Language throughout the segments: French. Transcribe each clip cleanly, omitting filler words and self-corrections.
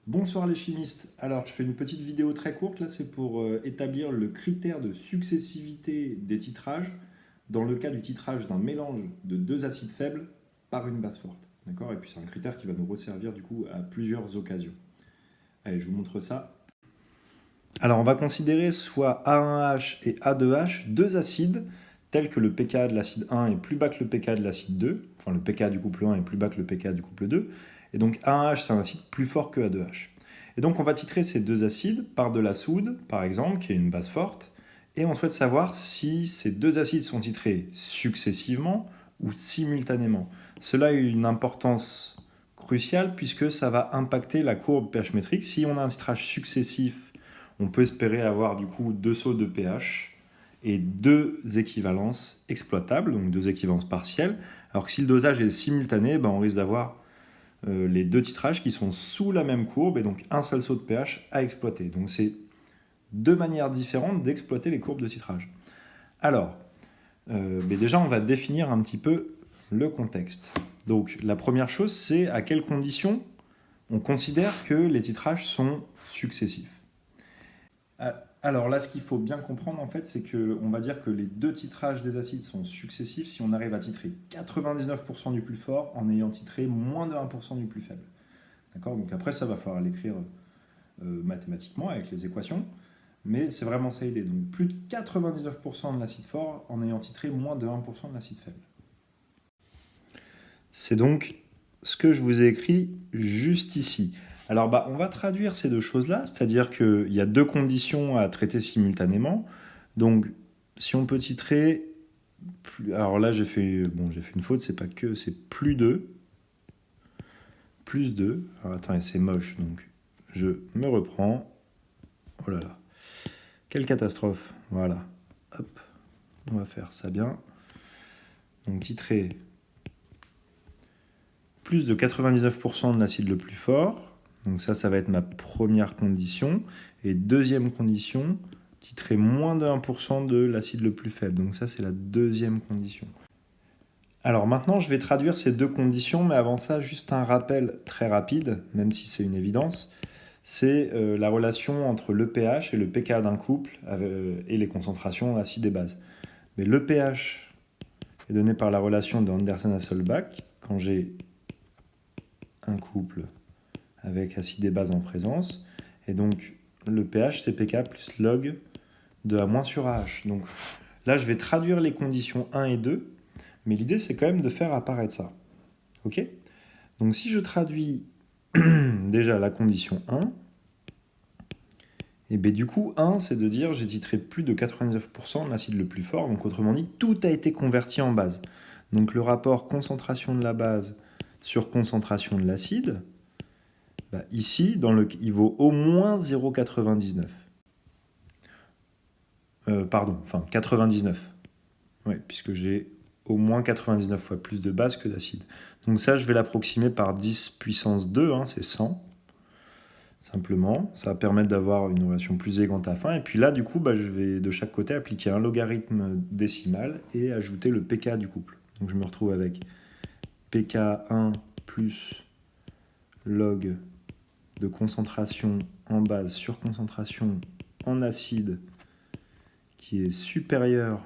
Bonsoir les chimistes. Alors, je fais une petite vidéo très courte, là, c'est pour établir le critère de successivité des titrages dans le cas du titrage d'un mélange de deux acides faibles par une base forte. D'accord? Et puis c'est un critère qui va nous resservir du coup à plusieurs occasions. Allez, je vous montre ça. Alors, on va considérer soit A1H et A2H, deux acides tels que le pKa de l'acide 1 est plus bas que le pKa de l'acide 2, enfin le pKa du couple 1 est plus bas que le pKa du couple 2, et donc A1H c'est un acide plus fort que A2H. Et donc on va titrer ces deux acides par de la soude, par exemple, qui est une base forte, et on souhaite savoir si ces deux acides sont titrés successivement ou simultanément. Cela a une importance cruciale puisque ça va impacter la courbe pH métrique. Si on a un titrage successif, on peut espérer avoir du coup deux sauts de pH et deux équivalences exploitables, donc deux équivalences partielles. Alors que si le dosage est simultané, on risque d'avoir les deux titrages qui sont sous la même courbe et donc un seul saut de pH à exploiter. Donc c'est deux manières différentes d'exploiter les courbes de titrage. Alors, déjà on va définir un petit peu le contexte. Donc la première chose, c'est à quelles conditions on considère que les titrages sont successifs. Alors là, ce qu'il faut bien comprendre, en fait, c'est qu'on va dire que les deux titrages des acides sont successifs si on arrive à titrer 99% du plus fort en ayant titré moins de 1% du plus faible. D'accord? Donc après, ça va falloir l'écrire mathématiquement avec les équations, mais c'est vraiment ça l'idée. Donc plus de 99% de l'acide fort en ayant titré moins de 1% de l'acide faible. C'est donc ce que je vous ai écrit juste ici. Alors on va traduire ces deux choses-là, c'est-à-dire qu'il y a deux conditions à traiter simultanément. Donc si on peut titrer, alors là j'ai fait une faute, c'est pas que, c'est plus 2. Plus 2. Alors attendez, c'est moche, donc je me reprends. Oh là là, quelle catastrophe. Voilà, hop, on va faire ça bien. Donc titrer plus de 99% de l'acide le plus fort. Donc ça va être ma première condition. Et deuxième condition, titrer moins de 1% de l'acide le plus faible. Donc ça, c'est la deuxième condition. Alors maintenant, je vais traduire ces deux conditions, mais avant ça, juste un rappel très rapide, même si c'est une évidence. C'est la relation entre le pH et le pKa d'un couple et les concentrations acides et bases. Mais le pH est donné par la relation de Anderson-Hasselbalch. Quand j'ai un couple avec acide et base en présence. Et donc, le pH, c'est pK plus log de A- sur AH. Donc là, je vais traduire les conditions 1 et 2, mais l'idée, c'est quand même de faire apparaître ça. OK? Donc si je traduis déjà la condition 1, et bien du coup, 1, c'est de dire j'ai titré plus de 99% de l'acide le plus fort, donc autrement dit, tout a été converti en base. Donc le rapport concentration de la base sur concentration de l'acide, ici, il vaut au moins 0,99. Pardon, enfin 99. Oui, puisque j'ai au moins 99 fois plus de base que d'acide. Donc ça, je vais l'approximer par 10 puissance 2, c'est 100. Simplement, ça va permettre d'avoir une relation plus égante à la fin. Et puis là, du coup, je vais de chaque côté appliquer un logarithme décimal et ajouter le pK du couple. Donc je me retrouve avec pK1 plus log de concentration en base sur concentration en acide qui est supérieur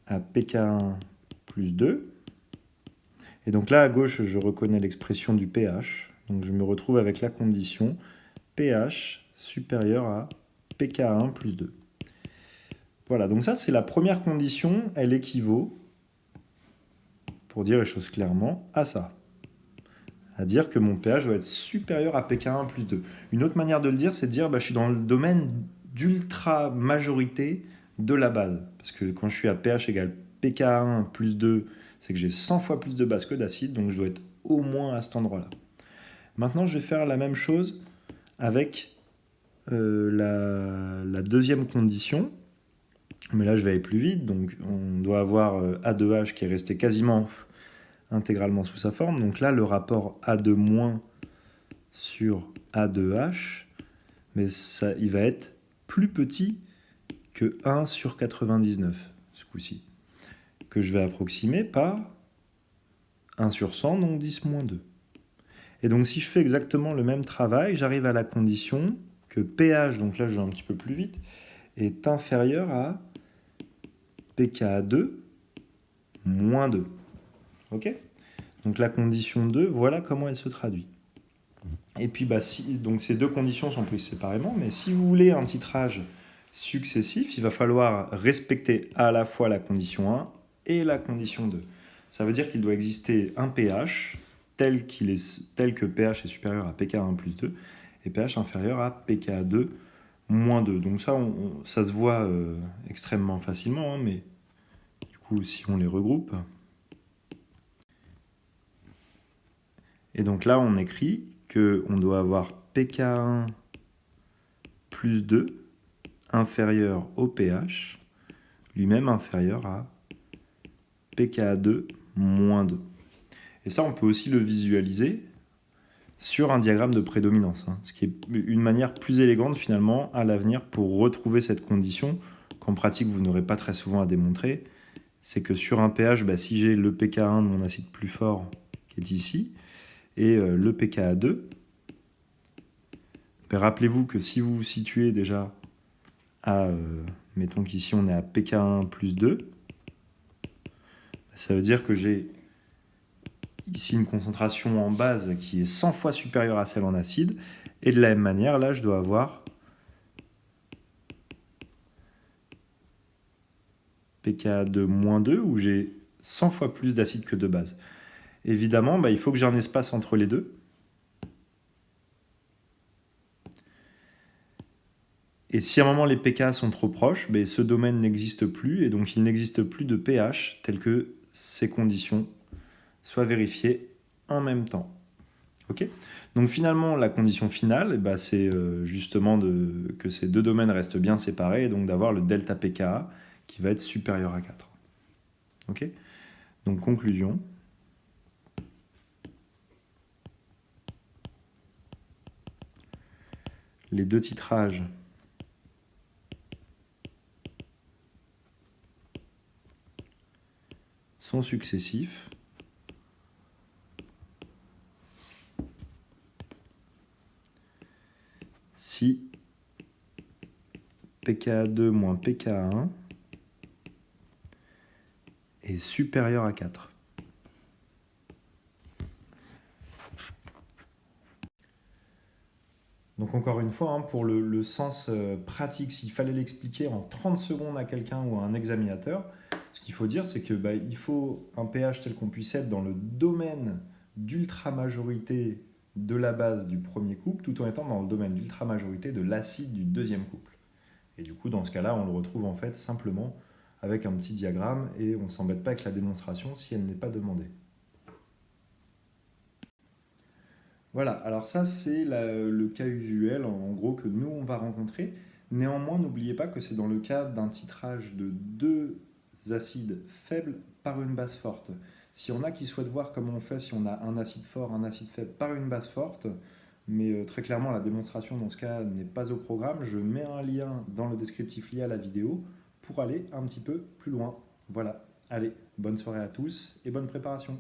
à pK1 plus 2. Et donc là, à gauche, je reconnais l'expression du pH. Donc je me retrouve avec la condition pH supérieur à pK1 plus 2. Voilà, donc ça, c'est la première condition. Elle équivaut, pour dire les choses clairement, à ça. À dire que mon pH doit être supérieur à pK1 plus 2. Une autre manière de le dire, c'est de dire je suis dans le domaine d'ultra-majorité de la base. Parce que quand je suis à pH égale pK1 plus 2, c'est que j'ai 100 fois plus de base que d'acide, donc je dois être au moins à cet endroit-là. Maintenant, je vais faire la même chose avec la deuxième condition. Mais là, je vais aller plus vite. Donc, on doit avoir A2H qui est resté quasiment intégralement sous sa forme. Donc là, le rapport A2- sur A2H, mais ça, il va être plus petit que 1 sur 99, ce coup-ci, que je vais approximer par 1 sur 100, donc 10 moins 2. Et donc si je fais exactement le même travail, j'arrive à la condition que pH, donc là je vais un petit peu plus vite, est inférieur à pKa2 moins 2. Ok ? Donc la condition 2, voilà comment elle se traduit. Et puis donc ces deux conditions sont prises séparément, mais si vous voulez un titrage successif, il va falloir respecter à la fois la condition 1 et la condition 2. Ça veut dire qu'il doit exister un pH tel que pH est supérieur à pK1 plus 2 et pH inférieur à pKa2 moins 2. Donc ça se voit extrêmement facilement, hein, mais du coup si on les regroupe. Et donc là on écrit qu'on doit avoir pK1 plus 2 inférieur au pH, lui-même inférieur à pKa2 moins 2. Et ça, on peut aussi le visualiser sur un diagramme de prédominance, hein, ce qui est une manière plus élégante finalement à l'avenir pour retrouver cette condition qu'en pratique vous n'aurez pas très souvent à démontrer. C'est que sur un pH, si j'ai le pK1 de mon acide plus fort qui est ici, et le pKa2, rappelez-vous que si vous vous situez déjà à, mettons qu'ici on est à pK1 plus 2, ça veut dire que j'ai ici une concentration en base qui est 100 fois supérieure à celle en acide, et de la même manière, là, je dois avoir pKa2 moins 2, où j'ai 100 fois plus d'acide que de base. Évidemment, il faut que j'ai un espace entre les deux. Et si à un moment les pK sont trop proches, ce domaine n'existe plus, et donc il n'existe plus de pH tel que ces conditions soient vérifiées en même temps. Ok ? Donc finalement, la condition finale, c'est justement que ces deux domaines restent bien séparés, et donc d'avoir le delta pKa qui va être supérieur à 4. Ok ? Donc conclusion. Les deux titrages sont successifs. Si pKa2 moins pKa1 est supérieur à 4. Donc encore une fois, pour le sens pratique, s'il fallait l'expliquer en 30 secondes à quelqu'un ou à un examinateur, ce qu'il faut dire, c'est que il faut un pH tel qu'on puisse être dans le domaine d'ultra-majorité de la base du premier couple, tout en étant dans le domaine d'ultra-majorité de l'acide du deuxième couple. Et du coup, dans ce cas-là, on le retrouve en fait simplement avec un petit diagramme, et on ne s'embête pas avec la démonstration si elle n'est pas demandée. Voilà, alors ça c'est le cas usuel en gros que nous on va rencontrer. Néanmoins, n'oubliez pas que c'est dans le cas d'un titrage de deux acides faibles par une base forte. Si on a qui souhaitent voir comment on fait si on a un acide fort, un acide faible par une base forte, mais très clairement la démonstration dans ce cas n'est pas au programme, je mets un lien dans le descriptif lié à la vidéo pour aller un petit peu plus loin. Voilà, allez, bonne soirée à tous et bonne préparation.